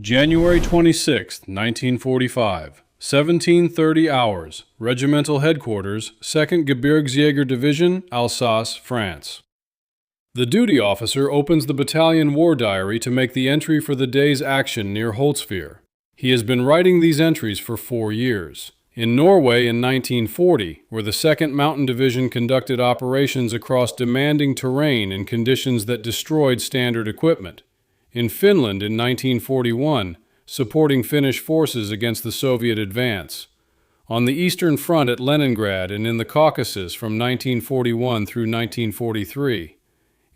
January 26, 1945, 17:30 hours, Regimental Headquarters, 2nd Gebirgsjäger Division, Alsace, France. The duty officer opens the battalion war diary to make the entry for the day's action near Holtzwihr. He has been writing these entries for 4 years. In Norway in 1940, where the 2nd Mountain Division conducted operations across demanding terrain in conditions that destroyed standard equipment. In Finland in 1941, supporting Finnish forces against the Soviet advance. On the Eastern Front at Leningrad and in the Caucasus from 1941 through 1943.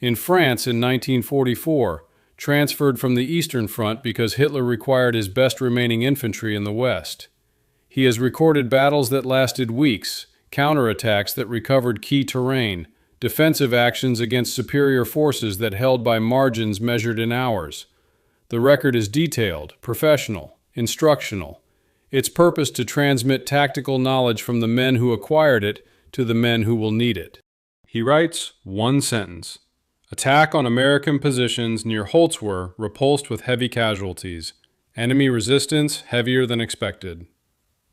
In France in 1944, transferred from the Eastern Front because Hitler required his best remaining infantry in the West. He has recorded battles that lasted weeks, counterattacks that recovered key terrain, defensive actions against superior forces that held by margins measured in hours. The record is detailed, professional, instructional. Its purpose to transmit tactical knowledge from the men who acquired it to the men who will need it. He writes one sentence. Attack on American positions near Holtzwihr repulsed with heavy casualties. Enemy resistance heavier than expected.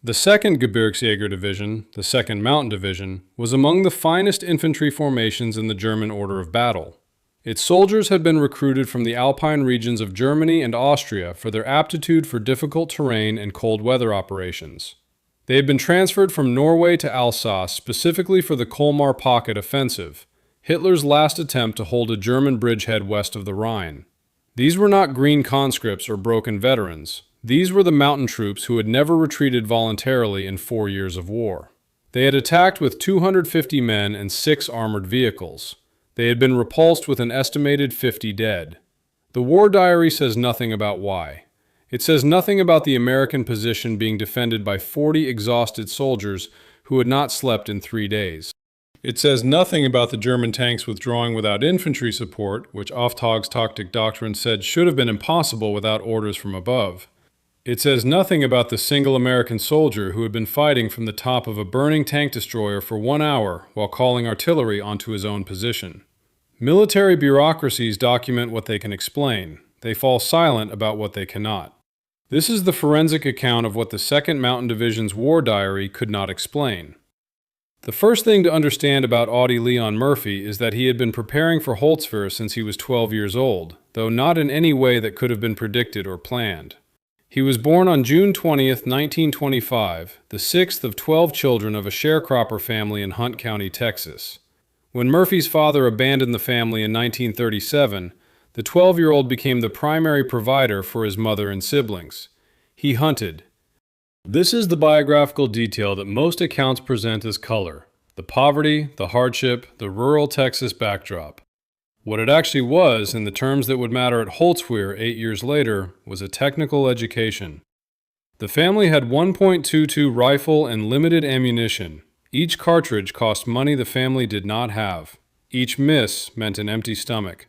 The 2nd Gebirgsjäger Division, the 2nd Mountain Division, was among the finest infantry formations in the German order of battle. Its soldiers had been recruited from the Alpine regions of Germany and Austria for their aptitude for difficult terrain and cold weather operations. They had been transferred from Norway to Alsace specifically for the Colmar Pocket Offensive, Hitler's last attempt to hold a German bridgehead west of the Rhine. These were not green conscripts or broken veterans. These were the mountain troops who had never retreated voluntarily in 4 years of war. They had attacked with 250 men and 6 armored vehicles. They had been repulsed with an estimated 50 dead. The war diary says nothing about why. It says nothing about the American position being defended by 40 exhausted soldiers who had not slept in 3 days. It says nothing about the German tanks withdrawing without infantry support, which Auftragstaktik doctrine said should have been impossible without orders from above. It says nothing about the single American soldier who had been fighting from the top of a burning tank destroyer for 1 hour while calling artillery onto his own position. Military bureaucracies document what they can explain. They fall silent about what they cannot. This is the forensic account of what the 2nd Mountain Division's war diary could not explain. The first thing to understand about Audie Leon Murphy is that he had been preparing for Holtzwihr since he was 12 years old, though not in any way that could have been predicted or planned. He was born on June 20, 1925, the 6th of 12 children of a sharecropper family in Hunt County, Texas. When Murphy's father abandoned the family in 1937, the 12-year-old became the primary provider for his mother and siblings. He hunted. This is the biographical detail that most accounts present as color, the poverty, the hardship, the rural Texas backdrop. What it actually was, in the terms that would matter at Holtzwihr 8 years later, was a technical education. The family had .22 rifle and limited ammunition. Each cartridge cost money the family did not have. Each miss meant an empty stomach.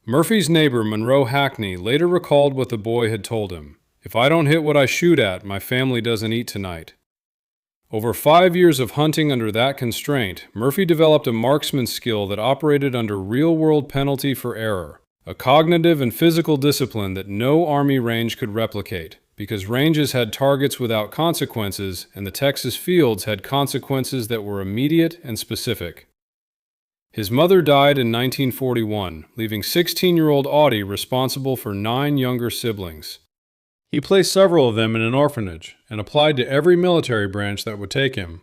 Murphy's neighbor, Monroe Hackney, later recalled what the boy had told him. If I don't hit what I shoot at, my family doesn't eat tonight. Over 5 years of hunting under that constraint, Murphy developed a marksman skill that operated under real-world penalty for error, a cognitive and physical discipline that no Army range could replicate, because ranges had targets without consequences, and the Texas fields had consequences that were immediate and specific. His mother died in 1941, leaving 16-year-old Audie responsible for 9 younger siblings. He placed several of them in an orphanage and applied to every military branch that would take him.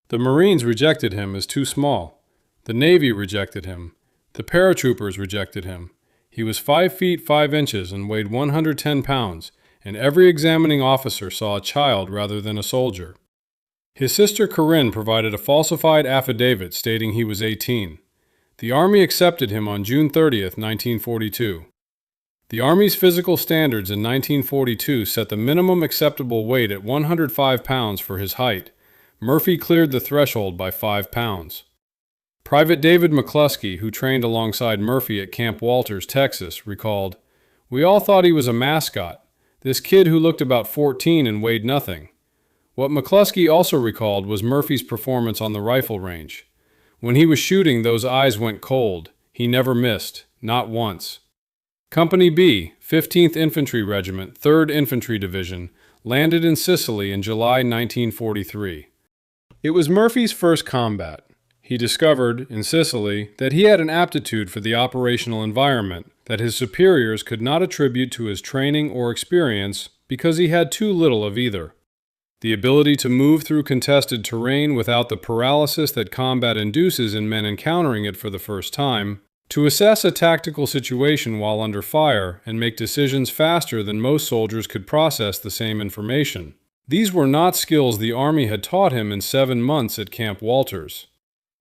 The Marines rejected him as too small. The Navy rejected him. The paratroopers rejected him. He was 5 feet 5 inches and weighed 110 pounds, and every examining officer saw a child rather than a soldier. His sister Corinne provided a falsified affidavit stating he was 18. The Army accepted him on June 30, 1942. The Army's physical standards in 1942 set the minimum acceptable weight at 105 pounds for his height. Murphy cleared the threshold by 5 pounds. Private David McCluskey, who trained alongside Murphy at Camp Walters, Texas, recalled, "We all thought he was a mascot, this kid who looked about 14 and weighed nothing." What McCluskey also recalled was Murphy's performance on the rifle range. When he was shooting, those eyes went cold. He never missed, not once. Company B, 15th Infantry Regiment, 3rd Infantry Division, landed in Sicily in July 1943. It was Murphy's first combat. He discovered, in Sicily, that he had an aptitude for the operational environment that his superiors could not attribute to his training or experience because he had too little of either. The ability to move through contested terrain without the paralysis that combat induces in men encountering it for the first time, to assess a tactical situation while under fire and make decisions faster than most soldiers could process the same information. These were not skills the Army had taught him in 7 months at Camp Walters.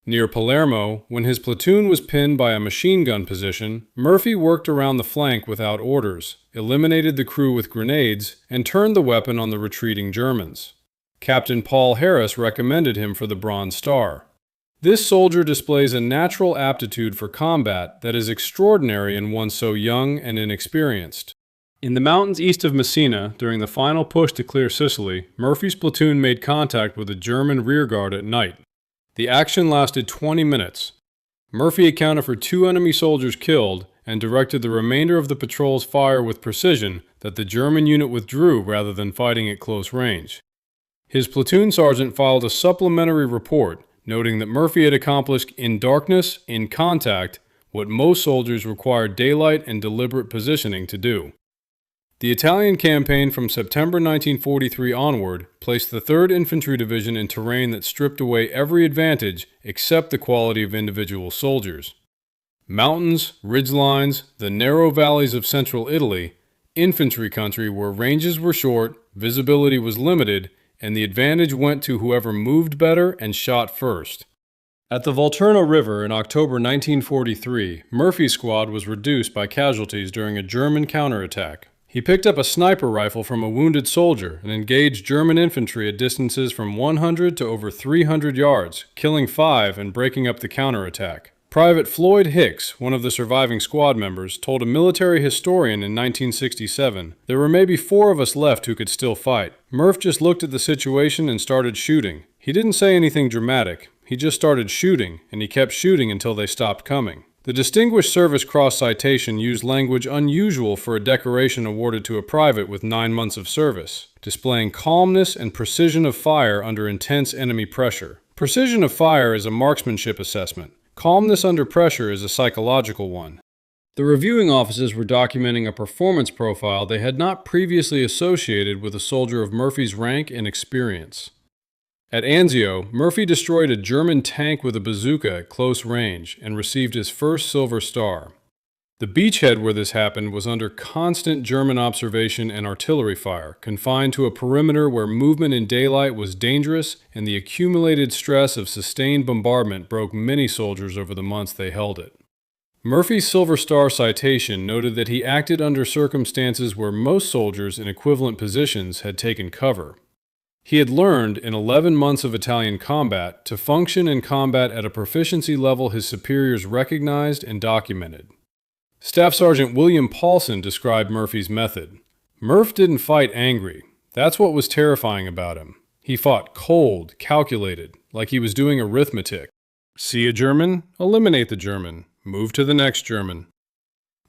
Near Palermo, when his platoon was pinned by a machine gun position, Murphy worked around the flank without orders, eliminated the crew with grenades, and turned the weapon on the retreating Germans. Captain Paul Harris recommended him for the Bronze Star. This soldier displays a natural aptitude for combat that is extraordinary in one so young and inexperienced. In the mountains east of Messina, during the final push to clear Sicily, Murphy's platoon made contact with a German rearguard at night. The action lasted 20 minutes. Murphy accounted for 2 enemy soldiers killed and directed the remainder of the patrol's fire with precision that the German unit withdrew rather than fighting at close range. His platoon sergeant filed a supplementary report noting that Murphy had accomplished in darkness, in contact, what most soldiers required daylight and deliberate positioning to do. The Italian campaign from September 1943 onward placed the 3rd Infantry Division in terrain that stripped away every advantage except the quality of individual soldiers. Mountains, ridgelines, the narrow valleys of central Italy, infantry country where ranges were short, visibility was limited, and the advantage went to whoever moved better and shot first. At the Volturno River in October 1943, Murphy's squad was reduced by casualties during a German counterattack. He picked up a sniper rifle from a wounded soldier and engaged German infantry at distances from 100 to over 300 yards, killing 5 and breaking up the counterattack. Private Floyd Hicks, one of the surviving squad members, told a military historian in 1967, "There were maybe 4 of us left who could still fight. Murph just looked at the situation and started shooting. He didn't say anything dramatic. He just started shooting, and he kept shooting until they stopped coming." The Distinguished Service Cross citation used language unusual for a decoration awarded to a private with 9 months of service, displaying calmness and precision of fire under intense enemy pressure. Precision of fire is a marksmanship assessment. Calmness under pressure is a psychological one. The reviewing officers were documenting a performance profile they had not previously associated with a soldier of Murphy's rank and experience. At Anzio, Murphy destroyed a German tank with a bazooka at close range and received his first Silver Star. The beachhead where this happened was under constant German observation and artillery fire, confined to a perimeter where movement in daylight was dangerous, and the accumulated stress of sustained bombardment broke many soldiers over the months they held it. Murphy's Silver Star citation noted that he acted under circumstances where most soldiers in equivalent positions had taken cover. He had learned, in 11 months of Italian combat, to function in combat at a proficiency level his superiors recognized and documented. Staff Sergeant William Paulson described Murphy's method. Murph didn't fight angry. That's what was terrifying about him. He fought cold, calculated, like he was doing arithmetic. See a German? Eliminate the German. Move to the next German.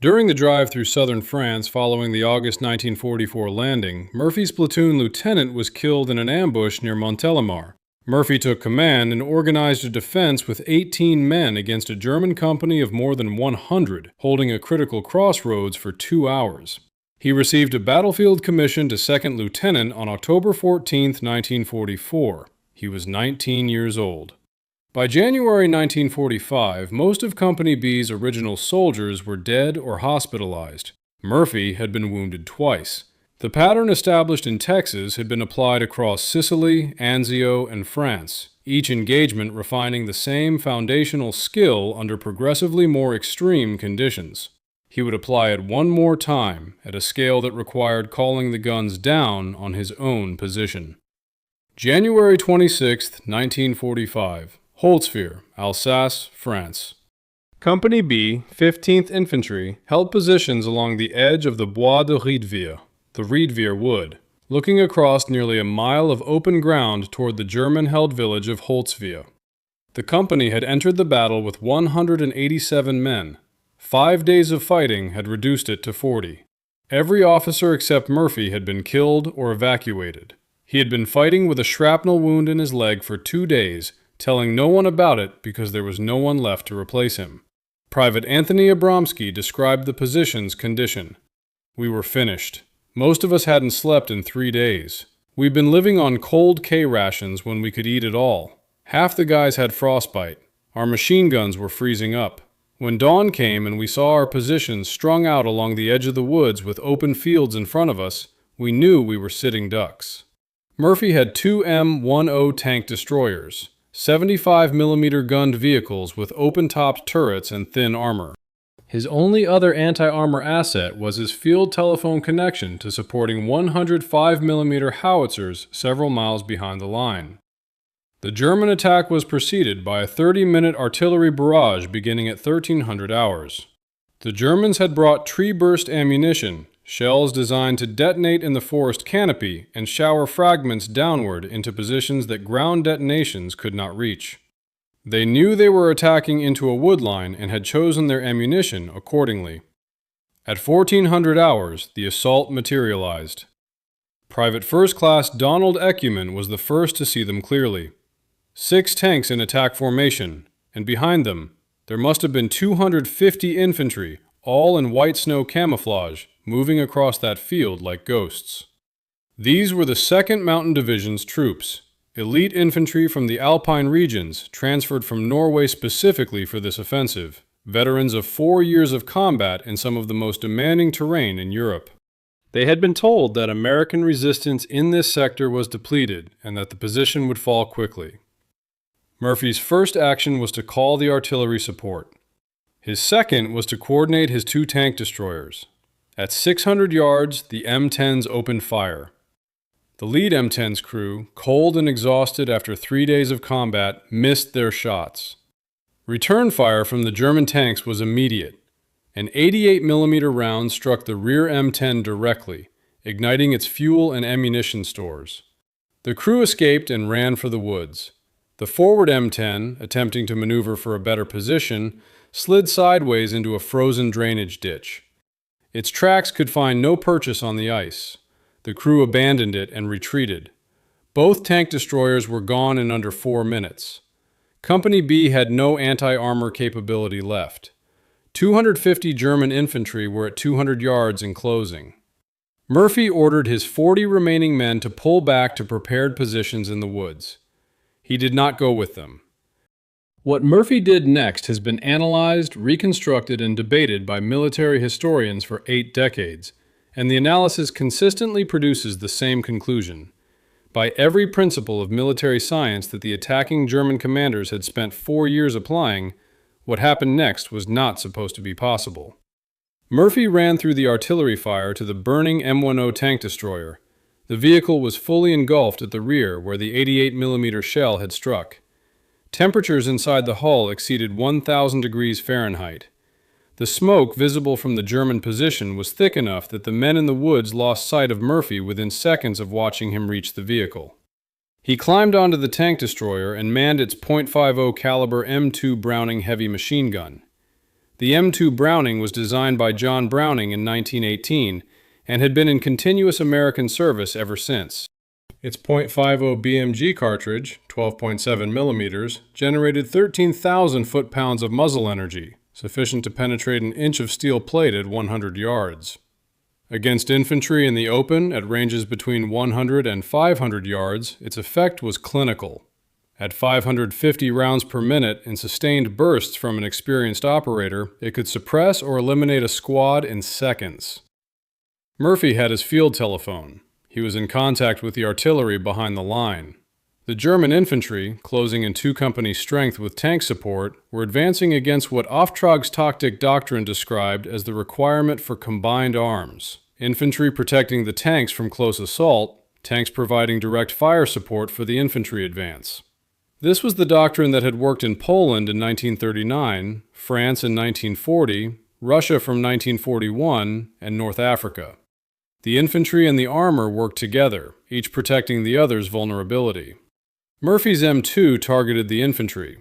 During the drive through southern France following the August 1944 landing, Murphy's platoon lieutenant was killed in an ambush near Montelimar. Murphy took command and organized a defense with 18 men against a German company of more than 100, holding a critical crossroads for 2 hours. He received a battlefield commission to second lieutenant on October 14, 1944. He was 19 years old. By January 1945, most of Company B's original soldiers were dead or hospitalized. Murphy had been wounded twice. The pattern established in Texas had been applied across Sicily, Anzio, and France, each engagement refining the same foundational skill under progressively more extreme conditions. He would apply it one more time at a scale that required calling the guns down on his own position. January 26, 1945. Holtzwihr, Alsace, France. Company B, 15th Infantry, held positions along the edge of the Bois de Riedvier, the Riedvier Wood, looking across nearly a mile of open ground toward the German-held village of Holtzwihr. The company had entered the battle with 187 men. 5 days of fighting had reduced it to 40. Every officer except Murphy had been killed or evacuated. He had been fighting with a shrapnel wound in his leg for 2 days, telling no one about it because there was no one left to replace him. Private Anthony Abramsky described the position's condition. "We were finished. Most of us hadn't slept in 3 days. We'd been living on cold K rations when we could eat at all. Half the guys had frostbite. Our machine guns were freezing up. When dawn came and we saw our positions strung out along the edge of the woods with open fields in front of us, we knew we were sitting ducks." Murphy had 2 M10 tank destroyers, 75mm gunned vehicles with open-topped turrets and thin armor. His only other anti-armor asset was his field telephone connection to supporting 105mm howitzers several miles behind the line. The German attack was preceded by a 30-minute artillery barrage beginning at 1300 hours. The Germans had brought tree-burst ammunition, shells designed to detonate in the forest canopy and shower fragments downward into positions that ground detonations could not reach. They knew they were attacking into a wood line and had chosen their ammunition accordingly. At 1400 hours, the assault materialized. Private First Class Donald Ekuman was the first to see them clearly. 6 tanks in attack formation, and behind them, there must have been 250 infantry, all in white snow camouflage, moving across that field like ghosts. These were the 2nd Mountain Division's troops, elite infantry from the Alpine regions, transferred from Norway specifically for this offensive, veterans of 4 years of combat in some of the most demanding terrain in Europe. They had been told that American resistance in this sector was depleted and that the position would fall quickly. Murphy's first action was to call the artillery support. His second was to coordinate his 2 tank destroyers. At 600 yards, the M10s opened fire. The lead M10's crew, cold and exhausted after 3 days of combat, missed their shots. Return fire from the German tanks was immediate. An 88mm round struck the rear M10 directly, igniting its fuel and ammunition stores. The crew escaped and ran for the woods. The forward M10, attempting to maneuver for a better position, slid sideways into a frozen drainage ditch. Its tracks could find no purchase on the ice. The crew abandoned it and retreated. Both tank destroyers were gone in under 4 minutes. Company B had no anti-armor capability left. 250 German infantry were at 200 yards in closing. Murphy ordered his 40 remaining men to pull back to prepared positions in the woods. He did not go with them. What Murphy did next has been analyzed, reconstructed, and debated by military historians for 8 decades, and the analysis consistently produces the same conclusion. By every principle of military science that the attacking German commanders had spent 4 years applying, what happened next was not supposed to be possible. Murphy ran through the artillery fire to the burning M10 tank destroyer. The vehicle was fully engulfed at the rear where the 88mm shell had struck. Temperatures inside the hull exceeded 1,000 degrees Fahrenheit. The smoke visible from the German position was thick enough that the men in the woods lost sight of Murphy within seconds of watching him reach the vehicle. He climbed onto the tank destroyer and manned its .50 caliber M2 Browning heavy machine gun. The M2 Browning was designed by John Browning in 1918 and had been in continuous American service ever since. Its .50 BMG cartridge, 12.7mm, generated 13,000 foot-pounds of muzzle energy, sufficient to penetrate an inch of steel plate at 100 yards. Against infantry in the open at ranges between 100 and 500 yards, its effect was clinical. At 550 rounds per minute in sustained bursts from an experienced operator, it could suppress or eliminate a squad in seconds. Murphy had his field telephone. He was in contact with the artillery behind the line. The German infantry, closing in 2 companies' strength with tank support, were advancing against what Auftragstaktik tactic doctrine described as the requirement for combined arms. Infantry protecting the tanks from close assault, tanks providing direct fire support for the infantry advance. This was the doctrine that had worked in Poland in 1939, France in 1940, Russia from 1941, and North Africa. The infantry and the armor worked together, each protecting the other's vulnerability. Murphy's M2 targeted the infantry.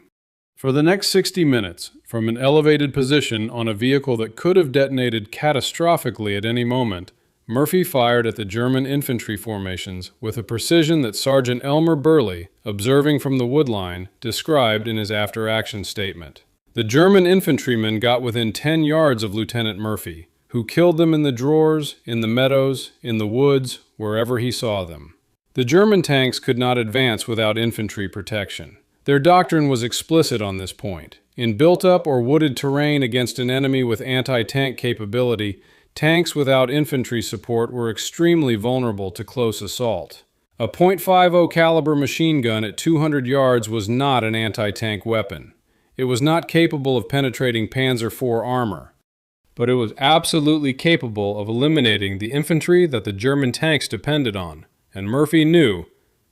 For the next 60 minutes, from an elevated position on a vehicle that could have detonated catastrophically at any moment, Murphy fired at the German infantry formations with a precision that Sergeant Elmer Burley, observing from the woodline, described in his after-action statement. The German infantrymen got within 10 yards of Lieutenant Murphy, who killed them in the drawers, in the meadows, in the woods, wherever he saw them. The German tanks could not advance without infantry protection. Their doctrine was explicit on this point. In built-up or wooded terrain against an enemy with anti-tank capability, tanks without infantry support were extremely vulnerable to close assault. A .50 caliber machine gun at 200 yards was not an anti-tank weapon. It was not capable of penetrating Panzer IV armor, but it was absolutely capable of eliminating the infantry that the German tanks depended on, and Murphy knew,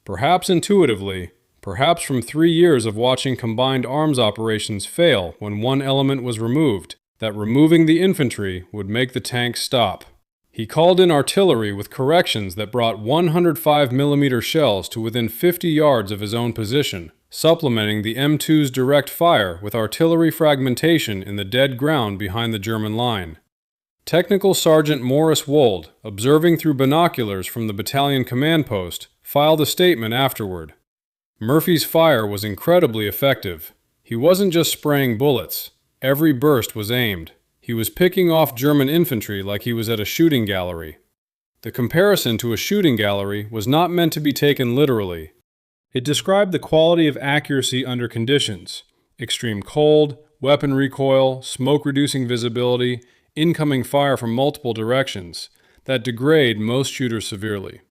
perhaps intuitively, perhaps from 3 years of watching combined arms operations fail when one element was removed, that removing the infantry would make the tanks stop. He called in artillery with corrections that brought 105mm shells to within 50 yards of his own position, supplementing the M2's direct fire with artillery fragmentation in the dead ground behind the German line. Technical Sergeant Morris Wold, observing through binoculars from the battalion command post, filed a statement afterward. Murphy's fire was incredibly effective. He wasn't just spraying bullets. Every burst was aimed. He was picking off German infantry like he was at a shooting gallery. The comparison to a shooting gallery was not meant to be taken literally. It described the quality of accuracy under conditions: extreme cold, weapon recoil, smoke-reducing visibility, incoming fire from multiple directions, that degrade most shooters severely.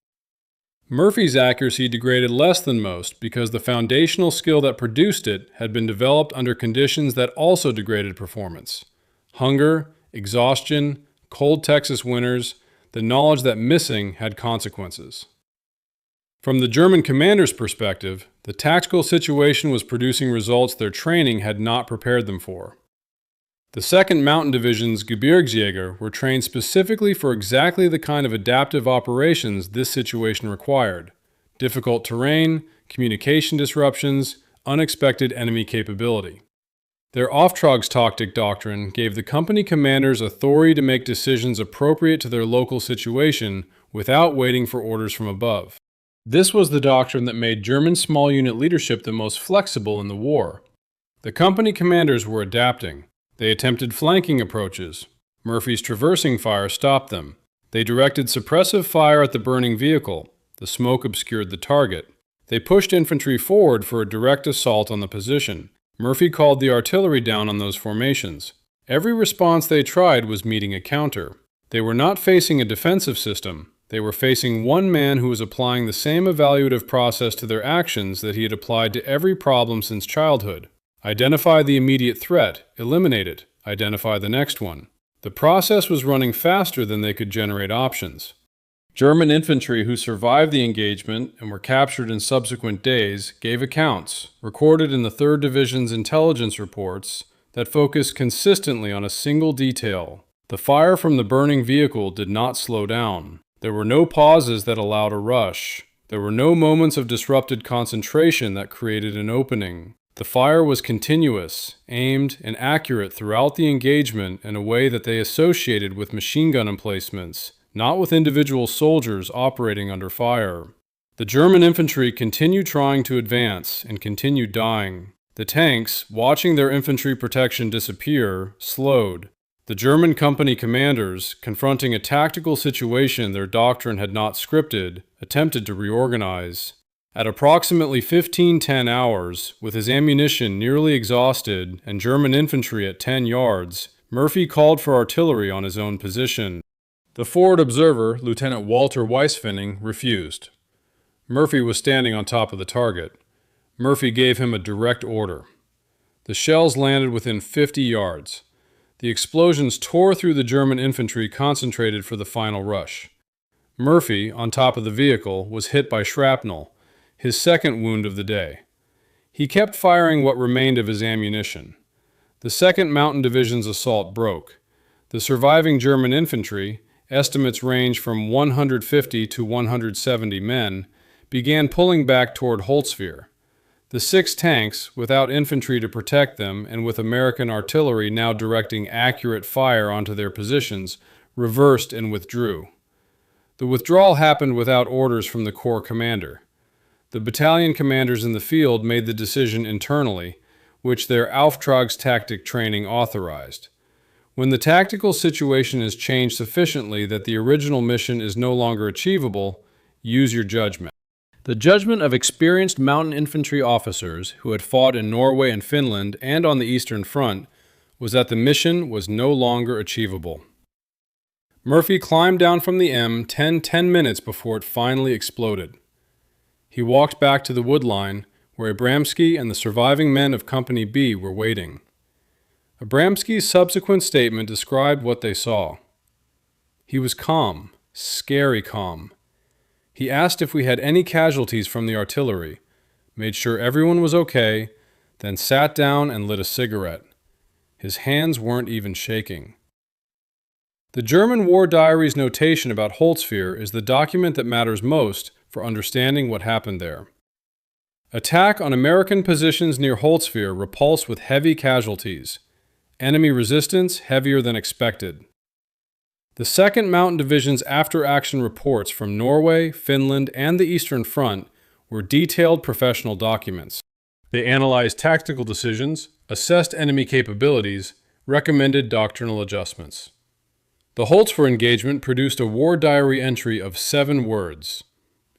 Murphy's accuracy degraded less than most because the foundational skill that produced it had been developed under conditions that also degraded performance. Hunger, exhaustion, cold Texas winters, the knowledge that missing had consequences. From the German commander's perspective, the tactical situation was producing results their training had not prepared them for. The 2nd Mountain Division's Gebirgsjäger were trained specifically for exactly the kind of adaptive operations this situation required: difficult terrain, communication disruptions, unexpected enemy capability. Their Auftragstaktik doctrine gave the company commanders authority to make decisions appropriate to their local situation without waiting for orders from above. This was the doctrine that made German small unit leadership the most flexible in the war. The company commanders were adapting. They attempted flanking approaches. Murphy's traversing fire stopped them. They directed suppressive fire at the burning vehicle. The smoke obscured the target. They pushed infantry forward for a direct assault on the position. Murphy called the artillery down on those formations. Every response they tried was meeting a counter. They were not facing a defensive system. They were facing one man who was applying the same evaluative process to their actions that he had applied to every problem since childhood. Identify the immediate threat, eliminate it, identify the next one. The process was running faster than they could generate options. German infantry who survived the engagement and were captured in subsequent days gave accounts, recorded in the 3rd Division's intelligence reports, that focused consistently on a single detail. The fire from the burning vehicle did not slow down. There were no pauses that allowed a rush. There were no moments of disrupted concentration that created an opening. The fire was continuous, aimed, and accurate throughout the engagement in a way that they associated with machine gun emplacements, not with individual soldiers operating under fire. The German infantry continued trying to advance and continued dying. The tanks, watching their infantry protection disappear, slowed. The German company commanders, confronting a tactical situation their doctrine had not scripted, attempted to reorganize. At approximately 15:10 hours, with his ammunition nearly exhausted and German infantry at 10 yards, Murphy called for artillery on his own position. The forward observer, Lieutenant Walter Weisfinning, refused. Murphy was standing on top of the target. Murphy gave him a direct order. The shells landed within 50 yards. The explosions tore through the German infantry concentrated for the final rush. Murphy, on top of the vehicle, was hit by shrapnel, his 2nd wound of the day. He kept firing what remained of his ammunition. The 2nd Mountain Division's assault broke. The surviving German infantry, estimates range from 150 to 170 men, began pulling back toward Holtzwihr. The The 6 tanks, without infantry to protect them and with American artillery now directing accurate fire onto their positions, reversed and withdrew. The withdrawal happened without orders from the Corps commander. The battalion commanders in the field made the decision internally, which their Auftragstactik training authorized. When the tactical situation is changed sufficiently that the original mission is no longer achievable, use your judgment. The judgment of experienced mountain infantry officers who had fought in Norway and Finland and on the Eastern Front was that the mission was no longer achievable. Murphy climbed down from the M 10 minutes before it finally exploded. He walked back to the wood line where Abramsky and the surviving men of Company B were waiting. Abramsky's subsequent statement described what they saw. He was calm, scary calm. He asked if we had any casualties from the artillery, made sure everyone was okay, then sat down and lit a cigarette. His hands weren't even shaking. The German War Diary's notation about Holtzwihr is the document that matters most for understanding what happened there. Attack on American positions near Holtzwihr repulsed with heavy casualties. Enemy resistance heavier than expected. The 2nd Mountain Division's after-action reports from Norway, Finland, and the Eastern Front were detailed professional documents. They analyzed tactical decisions, assessed enemy capabilities, recommended doctrinal adjustments. The Holtzwihr engagement produced a war diary entry of 7 words.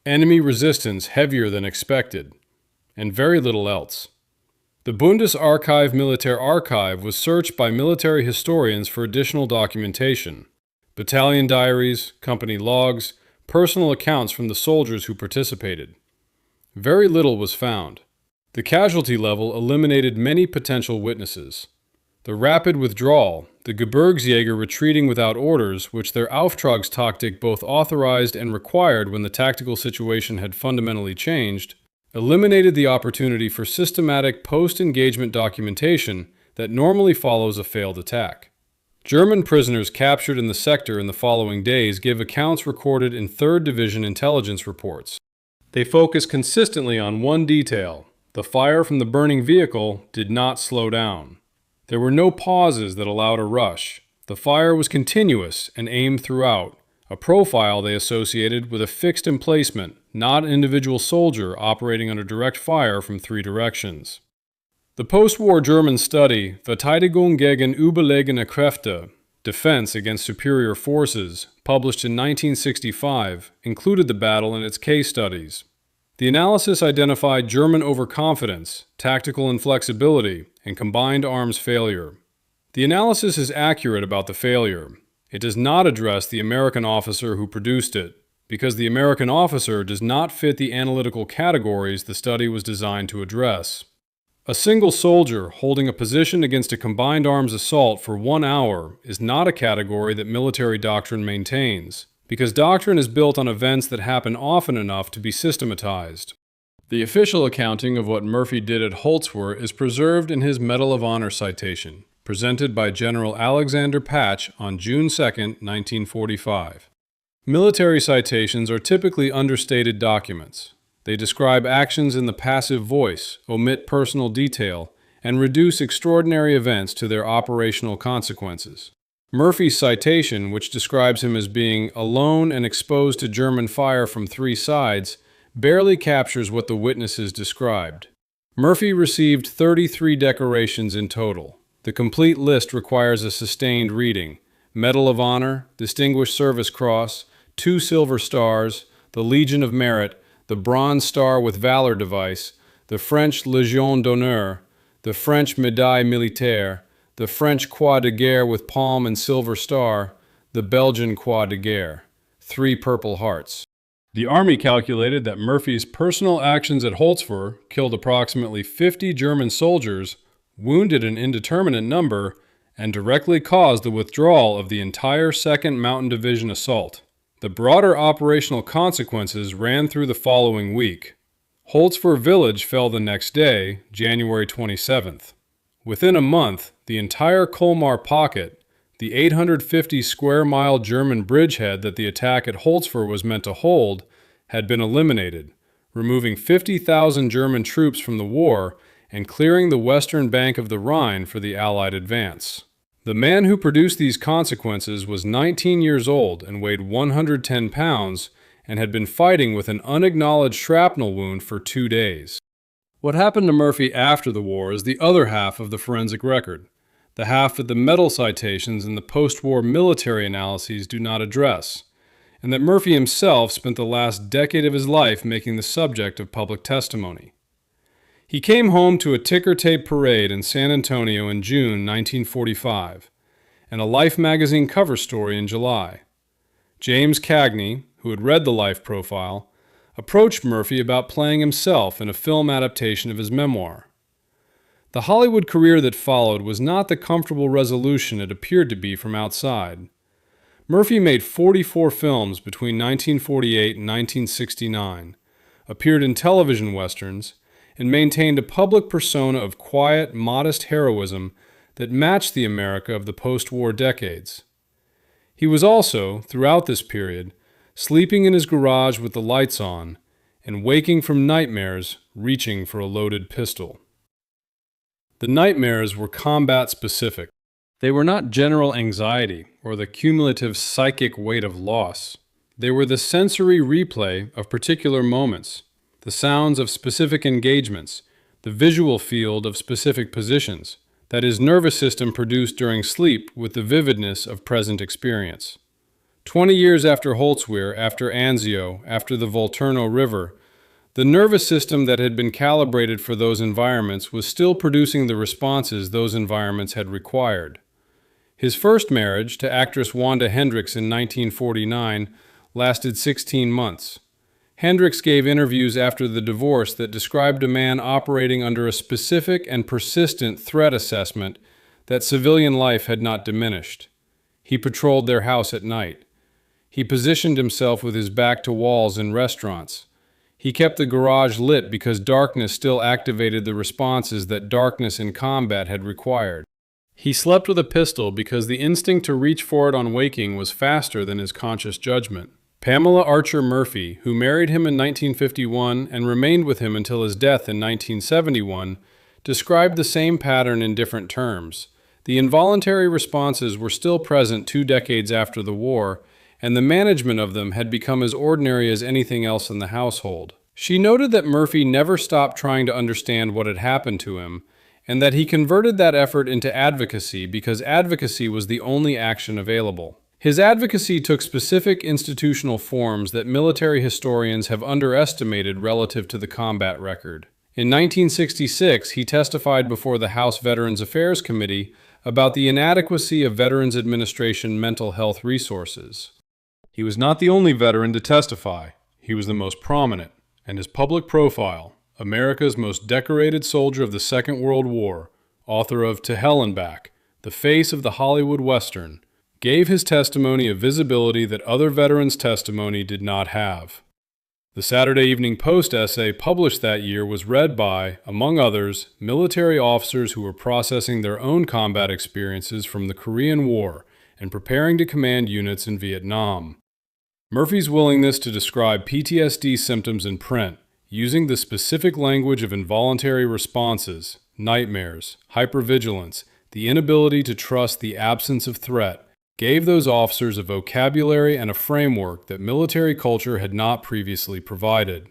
Enemy resistance heavier than expected, and very little else. The Bundesarchiv Militär Archive was searched by military historians for additional documentation. Battalion diaries, company logs, personal accounts from the soldiers who participated. Very little was found. The casualty level eliminated many potential witnesses. The rapid withdrawal, the Gebirgsjäger retreating without orders, which their Auftragstaktik both authorized and required when the tactical situation had fundamentally changed, eliminated the opportunity for systematic post-engagement documentation that normally follows a failed attack. German prisoners captured in the sector in the following days give accounts recorded in 3rd Division intelligence reports. They focus consistently on one detail: the fire from the burning vehicle did not slow down. There were no pauses that allowed a rush. The fire was continuous and aimed throughout, a profile they associated with a fixed emplacement, not an individual soldier operating under direct fire from 3 directions. The post-war German study, Verteidigung gegen überlegene Kräfte, Defense Against Superior Forces, published in 1965, included the battle in its case studies. The analysis identified German overconfidence, tactical inflexibility, and combined arms failure. The analysis is accurate about the failure. It does not address the American officer who produced it, because the American officer does not fit the analytical categories the study was designed to address. A single soldier holding a position against a combined arms assault for 1 hour is not a category that military doctrine maintains, because doctrine is built on events that happen often enough to be systematized. The official accounting of what Murphy did at Holtzwihr is preserved in his Medal of Honor citation, presented by General Alexander Patch on June 2, 1945. Military citations are typically understated documents. They describe actions in the passive voice, omit personal detail, and reduce extraordinary events to their operational consequences. Murphy's citation, which describes him as being alone and exposed to German fire from 3 sides, barely captures what the witnesses described. Murphy received 33 decorations in total. The complete list requires a sustained reading: Medal of Honor, Distinguished Service Cross, 2 Silver Stars, the Legion of Merit, the Bronze Star with Valor device, the French Légion d'honneur, the French Médaille Militaire, the French Croix de Guerre with Palm and Silver Star, the Belgian Croix de Guerre, 3 Purple Hearts. The Army calculated that Murphy's personal actions at Holtzwihr killed approximately 50 German soldiers, wounded an indeterminate number, and directly caused the withdrawal of the entire 2nd Mountain Division assault. The broader operational consequences ran through the following week. Holtzwihr village fell the next day, January 27th. Within a month, the entire Colmar pocket, the 850-square-mile German bridgehead that the attack at Holtzwihr was meant to hold, had been eliminated, removing 50,000 German troops from the war and clearing the western bank of the Rhine for the Allied advance. The man who produced these consequences was 19 years old and weighed 110 pounds and had been fighting with an unacknowledged shrapnel wound for 2 days. What happened to Murphy after the war is the other half of the forensic record, the half that the medal citations and the post-war military analyses do not address, and that Murphy himself spent the last decade of his life making the subject of public testimony. He came home to a ticker tape parade in San Antonio in June 1945, and a Life magazine cover story in July. James Cagney, who had read the Life profile, approached Murphy about playing himself in a film adaptation of his memoir. The Hollywood career that followed was not the comfortable resolution it appeared to be from outside. Murphy made 44 films between 1948 and 1969, appeared in television westerns, and maintained a public persona of quiet, modest heroism that matched the America of the post-war decades. He was also, throughout this period, sleeping in his garage with the lights on, and waking from nightmares, reaching for a loaded pistol. The nightmares were combat-specific. They were not general anxiety or the cumulative psychic weight of loss. They were the sensory replay of particular moments, the sounds of specific engagements, the visual field of specific positions that his nervous system produced during sleep with the vividness of present experience. 20 years after Holtzwihr, after Anzio, after the Volturno River, the nervous system that had been calibrated for those environments was still producing the responses those environments had required. His first marriage to actress Wanda Hendricks in 1949 lasted 16 months. Hendricks gave interviews after the divorce that described a man operating under a specific and persistent threat assessment that civilian life had not diminished. He patrolled their house at night. He positioned himself with his back to walls in restaurants. He kept the garage lit because darkness still activated the responses that darkness in combat had required. He slept with a pistol because the instinct to reach for it on waking was faster than his conscious judgment. Pamela Archer Murphy, who married him in 1951 and remained with him until his death in 1971, described the same pattern in different terms. The involuntary responses were still present 2 decades after the war, and the management of them had become as ordinary as anything else in the household. She noted that Murphy never stopped trying to understand what had happened to him, and that he converted that effort into advocacy because advocacy was the only action available. His advocacy took specific institutional forms that military historians have underestimated relative to the combat record. In 1966, he testified before the House Veterans Affairs Committee about the inadequacy of Veterans Administration mental health resources. He was not the only veteran to testify. He was the most prominent, and his public profile, America's most decorated soldier of the Second World War, author of To Hell and Back, the face of the Hollywood Western, gave his testimony a visibility that other veterans' testimony did not have. The Saturday Evening Post essay published that year was read by, among others, military officers who were processing their own combat experiences from the Korean War and preparing to command units in Vietnam. Murphy's willingness to describe PTSD symptoms in print, using the specific language of involuntary responses, nightmares, hypervigilance, the inability to trust the absence of threat, gave those officers a vocabulary and a framework that military culture had not previously provided.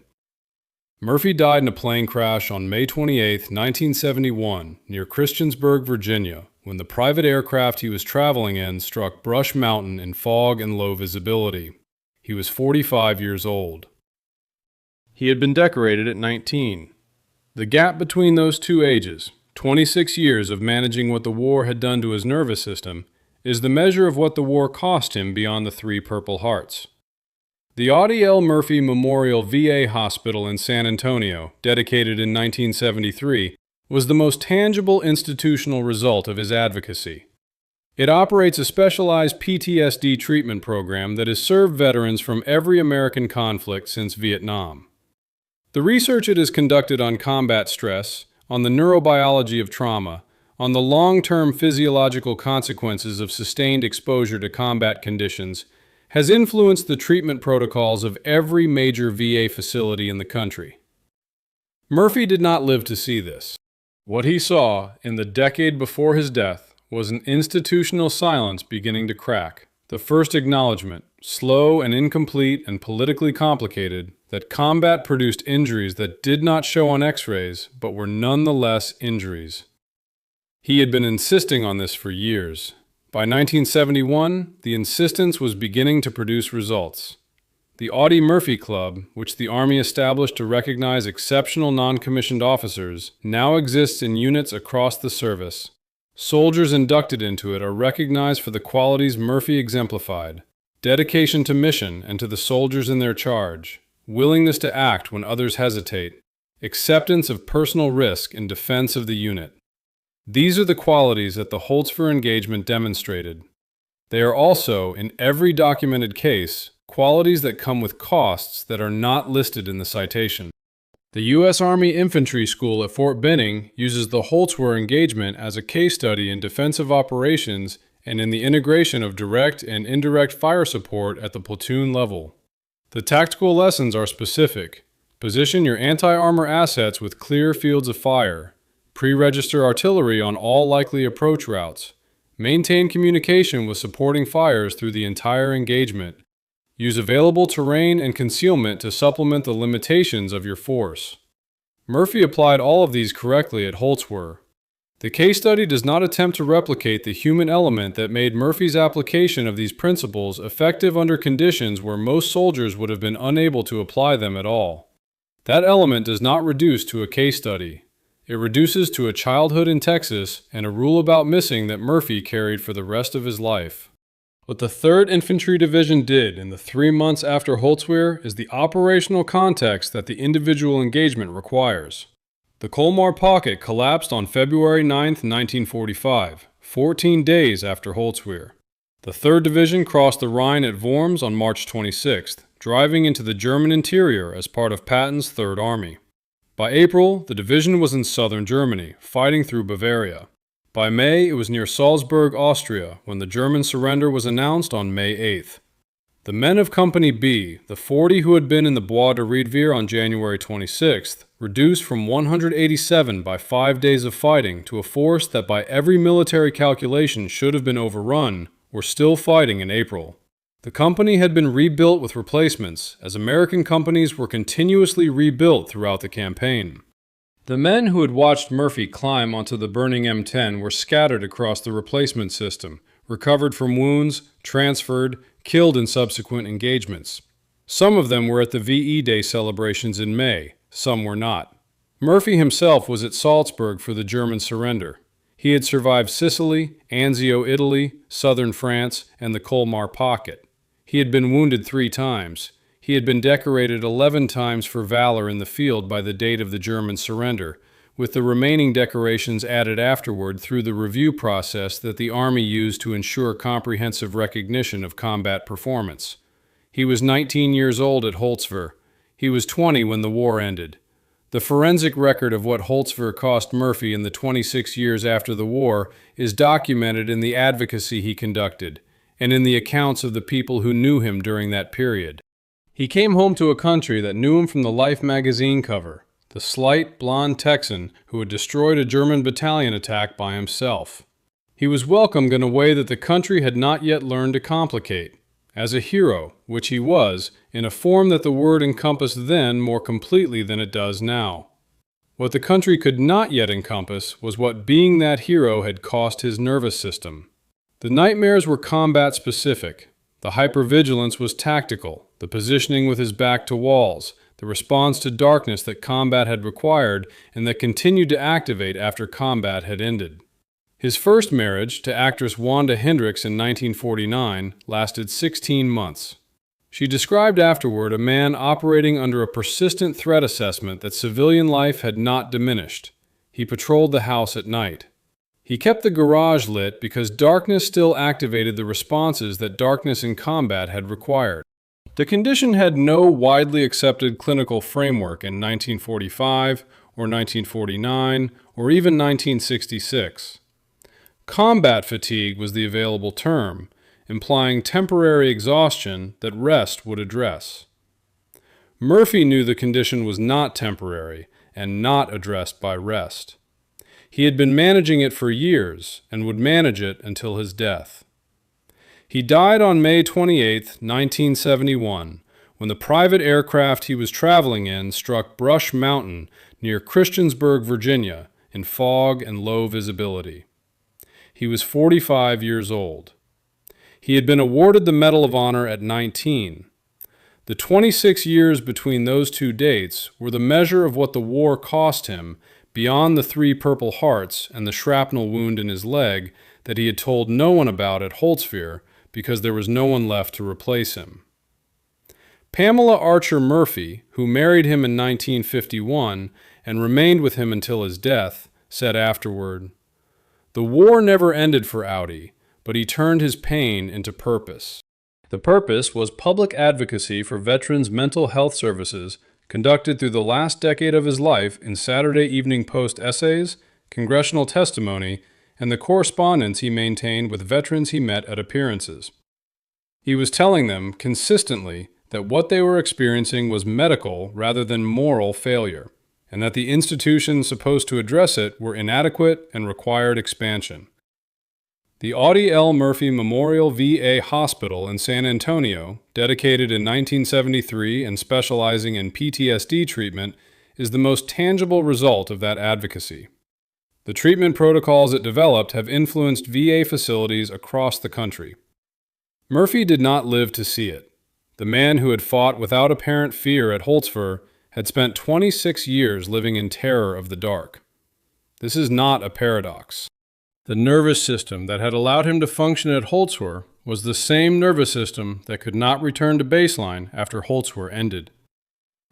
Murphy died in a plane crash on May 28, 1971, near Christiansburg, Virginia, when the private aircraft he was traveling in struck Brush Mountain in fog and low visibility. He was 45 years old. He had been decorated at 19. The gap between those 2 ages, 26 years of managing what the war had done to his nervous system, is the measure of what the war cost him beyond the 3 Purple Hearts. The Audie L. Murphy Memorial VA Hospital in San Antonio, dedicated in 1973, was the most tangible institutional result of his advocacy. It operates a specialized PTSD treatment program that has served veterans from every American conflict since Vietnam. The research it has conducted on combat stress, on the neurobiology of trauma, on the long-term physiological consequences of sustained exposure to combat conditions, has influenced the treatment protocols of every major VA facility in the country. Murphy did not live to see this. What he saw in the decade before his death was an institutional silence beginning to crack. The first acknowledgement, slow and incomplete and politically complicated, that combat produced injuries that did not show on X-rays but were nonetheless injuries. He had been insisting on this for years. By 1971, the insistence was beginning to produce results. The Audie Murphy Club, which the Army established to recognize exceptional non-commissioned officers, now exists in units across the service. Soldiers inducted into it are recognized for the qualities Murphy exemplified: dedication to mission and to the soldiers in their charge, willingness to act when others hesitate, acceptance of personal risk in defense of the unit. These are the qualities that the Holtzwihr engagement demonstrated. They are also, in every documented case, qualities that come with costs that are not listed in the citation. The U.S. Army Infantry School at Fort Benning uses the Holtzwihr engagement as a case study in defensive operations and in the integration of direct and indirect fire support at the platoon level. The tactical lessons are specific. Position your anti-armor assets with clear fields of fire. Pre-register artillery on all likely approach routes. Maintain communication with supporting fires through the entire engagement. Use available terrain and concealment to supplement the limitations of your force. Murphy applied all of these correctly at Holtzwihr. The case study does not attempt to replicate the human element that made Murphy's application of these principles effective under conditions where most soldiers would have been unable to apply them at all. That element does not reduce to a case study. It reduces to a childhood in Texas and a rule about missing that Murphy carried for the rest of his life. What the 3rd Infantry Division did in the 3 months after Holtzwihr is the operational context that the individual engagement requires. The Colmar Pocket collapsed on February 9, 1945, 14 days after Holtzwihr. The 3rd Division crossed the Rhine at Worms on March 26th, driving into the German interior as part of Patton's 3rd Army. By April, the division was in southern Germany, fighting through Bavaria. By May, it was near Salzburg, Austria, when the German surrender was announced on May 8th. The men of Company B, the 40 who had been in the Bois de Riedveer on January 26th, reduced from 187 by 5 days of fighting to a force that by every military calculation should have been overrun, were still fighting in April. The company had been rebuilt with replacements, as American companies were continuously rebuilt throughout the campaign. The men who had watched Murphy climb onto the burning M10 were scattered across the replacement system, recovered from wounds, transferred, killed in subsequent engagements. Some of them were at the VE Day celebrations in May, some were not. Murphy himself was at Salzburg for the German surrender. He had survived Sicily, Anzio, Italy, southern France, and the Colmar Pocket. He had been wounded 3 times. He had been decorated 11 times for valor in the field by the date of the German surrender, with the remaining decorations added afterward through the review process that the Army used to ensure comprehensive recognition of combat performance. He was 19 years old at Holtzwihr. He was 20 when the war ended. The forensic record of what Holtzwihr cost Murphy in the 26 years after the war is documented in the advocacy he conducted, and in the accounts of the people who knew him during that period. He came home to a country that knew him from the Life magazine cover, the slight, blond Texan who had destroyed a German battalion attack by himself. He was welcomed in a way that the country had not yet learned to complicate, as a hero, which he was, in a form that the word encompassed then more completely than it does now. What the country could not yet encompass was what being that hero had cost his nervous system. The nightmares were combat-specific. The hypervigilance was tactical, the positioning with his back to walls, the response to darkness that combat had required and that continued to activate after combat had ended. His first marriage, to actress Wanda Hendricks in 1949, lasted 16 months. She described afterward a man operating under a persistent threat assessment that civilian life had not diminished. He patrolled the house at night. He kept the garage lit because darkness still activated the responses that darkness in combat had required. The condition had no widely accepted clinical framework in 1945 or 1949 or even 1966. Combat fatigue was the available term, implying temporary exhaustion that rest would address. Murphy knew the condition was not temporary and not addressed by rest. He had been managing it for years and would manage it until his death. He died on May 28, 1971, when the private aircraft he was traveling in struck Brush Mountain near Christiansburg, Virginia, in fog and low visibility. He was 45 years old. He had been awarded the Medal of Honor at 19. The 26 years between those two dates were the measure of what the war cost him beyond the 3 Purple Hearts and the shrapnel wound in his leg that he had told no one about at Holtzwihr because there was no one left to replace him. Pamela Archer Murphy, who married him in 1951 and remained with him until his death, said afterward, "The war never ended for Audi, but he turned his pain into purpose." The purpose was public advocacy for veterans' mental health services conducted through the last decade of his life in Saturday Evening Post essays, congressional testimony, and the correspondence he maintained with veterans he met at appearances. He was telling them consistently that what they were experiencing was medical rather than moral failure, and that the institutions supposed to address it were inadequate and required expansion. The Audie L. Murphy Memorial VA Hospital in San Antonio, dedicated in 1973 and specializing in PTSD treatment, is the most tangible result of that advocacy. The treatment protocols it developed have influenced VA facilities across the country. Murphy did not live to see it. The man who had fought without apparent fear at Holtzwihr had spent 26 years living in terror of the dark. This is not a paradox. The nervous system that had allowed him to function at Holtzwihr was the same nervous system that could not return to baseline after Holtzwihr ended.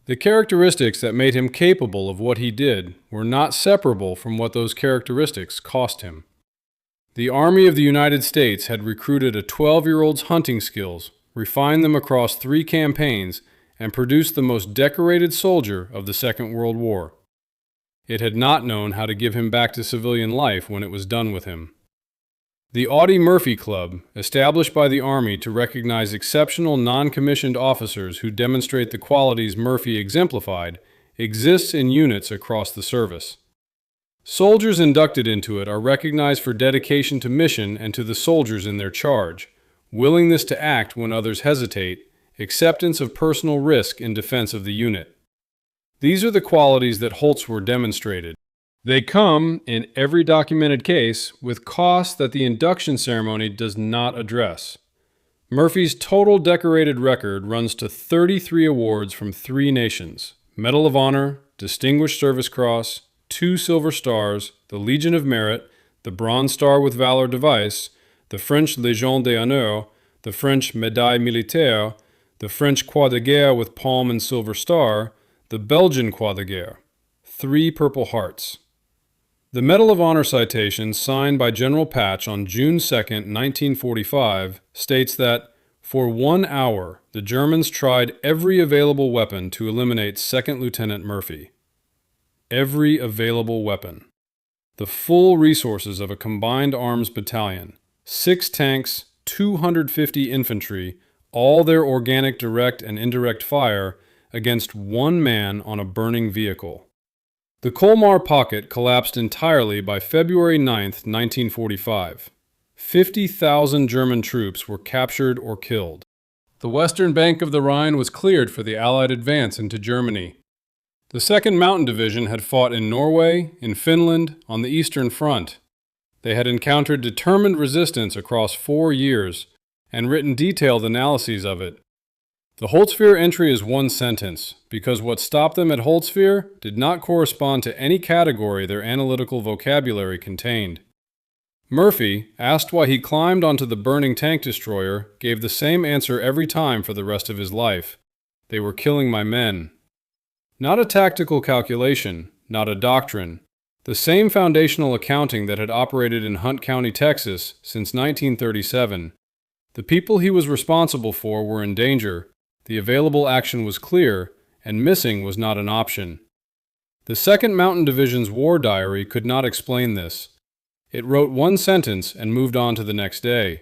The characteristics that made him capable of what he did were not separable from what those characteristics cost him. The Army of the United States had recruited a 12-year-old's hunting skills, refined them across 3 campaigns, and produced the most decorated soldier of the Second World War. It had not known how to give him back to civilian life when it was done with him. The Audie Murphy Club, established by the Army to recognize exceptional non-commissioned officers who demonstrate the qualities Murphy exemplified, exists in units across the service. Soldiers inducted into it are recognized for dedication to mission and to the soldiers in their charge, willingness to act when others hesitate, acceptance of personal risk in defense of the unit. These are the qualities that Holtzwihr demonstrated. They come, in every documented case, with costs that the induction ceremony does not address. Murphy's total decorated record runs to 33 awards from 3 nations: Medal of Honor, Distinguished Service Cross, 2 Silver Stars, the Legion of Merit, the Bronze Star with Valor Device, the French Légion d'Honneur, the French Médaille Militaire, the French Croix de Guerre with Palm and Silver Star, the Belgian Croix de Guerre, 3 Purple Hearts. The Medal of Honor citation signed by General Patch on June 2, 1945, states that, "For 1 hour, the Germans tried every available weapon to eliminate 2nd Lieutenant Murphy." Every available weapon. The full resources of a combined arms battalion, 6 tanks, 250 infantry, all their organic direct and indirect fire, against 1 man on a burning vehicle. The Colmar pocket collapsed entirely by February 9, 1945. 50,000 German troops were captured or killed. The western bank of the Rhine was cleared for the Allied advance into Germany. The 2nd Mountain Division had fought in Norway, in Finland, on the Eastern Front. They had encountered determined resistance across 4 years and written detailed analyses of it. The Holtzwihr entry is one sentence, because what stopped them at Holtzwihr did not correspond to any category their analytical vocabulary contained. Murphy, asked why he climbed onto the burning tank destroyer, gave the same answer every time for the rest of his life. They were killing my men. Not a tactical calculation, not a doctrine. The same foundational accounting that had operated in Hunt County, Texas, since 1937. The people he was responsible for were in danger. The available action was clear, and missing was not an option. The 2nd Mountain Division's war diary could not explain this. It wrote 1 sentence and moved on to the next day.